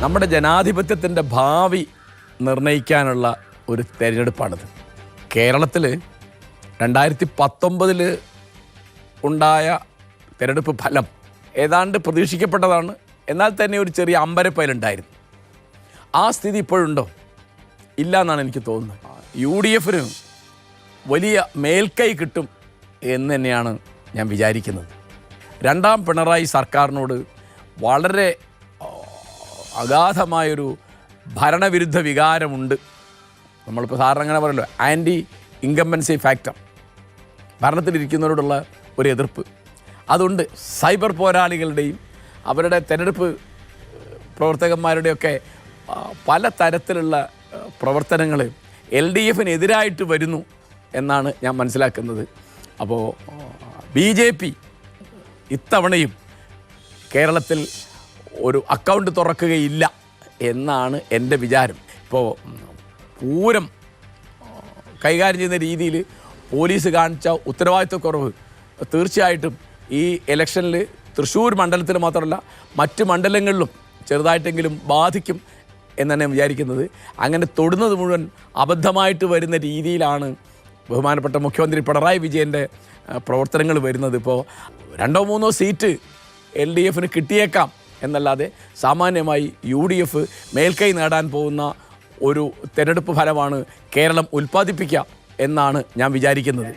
നമ്മുടെ ജനാധിപത്യത്തിൻ്റെ ഭാവി നിർണ്ണയിക്കാനുള്ള ഒരു തെരഞ്ഞെടുപ്പാണിത്. കേരളത്തിൽ 2019 ഉണ്ടായ തെരഞ്ഞെടുപ്പ് ഫലം ഏതാണ്ട് പ്രതീക്ഷിക്കപ്പെട്ടതാണ്. എന്നാൽ തന്നെ ഒരു ചെറിയ അമ്പരപ്പയിലുണ്ടായിരുന്നു. ആ സ്ഥിതി ഇപ്പോഴുണ്ടോ? ഇല്ല എന്നാണ് എനിക്ക് തോന്നുന്നത്. UDF വലിയ മേൽക്കൈ കിട്ടും എന്ന് തന്നെയാണ് ഞാൻ വിചാരിക്കുന്നത്. രണ്ടാം പിണറായി സർക്കാരിനോട് വളരെ അഗാധമായൊരു ഭരണവിരുദ്ധ വികാരമുണ്ട്. നമ്മളിപ്പോൾ സാറിന് അങ്ങനെ പറയല്ലോ, ആൻറ്റി ഇൻകംബൻസി ഫാക്ടർ, ഭരണത്തിലിരിക്കുന്നവരോടുള്ള ഒരു എതിർപ്പ് അതുണ്ട്. സൈബർ പോരാളികളുടെയും അവരുടെ തെരഞ്ഞെടുപ്പ് പ്രവർത്തകന്മാരുടെയൊക്കെ പല തരത്തിലുള്ള പ്രവർത്തനങ്ങൾ LDFനെതിരായിട്ട് വരുന്നു എന്നാണ് ഞാൻ മനസ്സിലാക്കുന്നത്. അപ്പോൾ BJP ഇത്തവണയും കേരളത്തിൽ ഒരു അക്കൗണ്ട് തുറക്കുകയില്ല എന്നാണ് എൻ്റെ വിചാരം. ഇപ്പോൾ പൂരം കൈകാര്യം ചെയ്യുന്ന രീതിയിൽ പോലീസ് കാണിച്ച ഉത്തരവാദിത്വക്കുറവ് തീർച്ചയായിട്ടും ഈ ഇലക്ഷനിൽ തൃശ്ശൂർ മണ്ഡലത്തിൽ മാത്രമല്ല മറ്റ് മണ്ഡലങ്ങളിലും ചെറുതായിട്ടെങ്കിലും ബാധിക്കും എന്നാണ് ഞാൻ വിചാരിക്കുന്നത്. അങ്ങനെ തൊടുന്നത് മുഴുവൻ അബദ്ധമായിട്ട് വരുന്ന രീതിയിലാണ് ബഹുമാനപ്പെട്ട മുഖ്യമന്ത്രി പിണറായി വിജയൻ്റെ പ്രവർത്തനങ്ങൾ വരുന്നത്. ഇപ്പോൾ 2-3 സീറ്റ് LDFന് കിട്ടിയേക്കാം എന്നല്ലാതെ സാമാന്യമായി UDF മേൽക്കൈ നേടാൻ പോകുന്ന ഒരു തെരഞ്ഞെടുപ്പ് ഫലമാണ് കേരളം ഉൽപ്പാദിപ്പിക്കുക എന്നാണ് ഞാൻ വിചാരിക്കുന്നത്.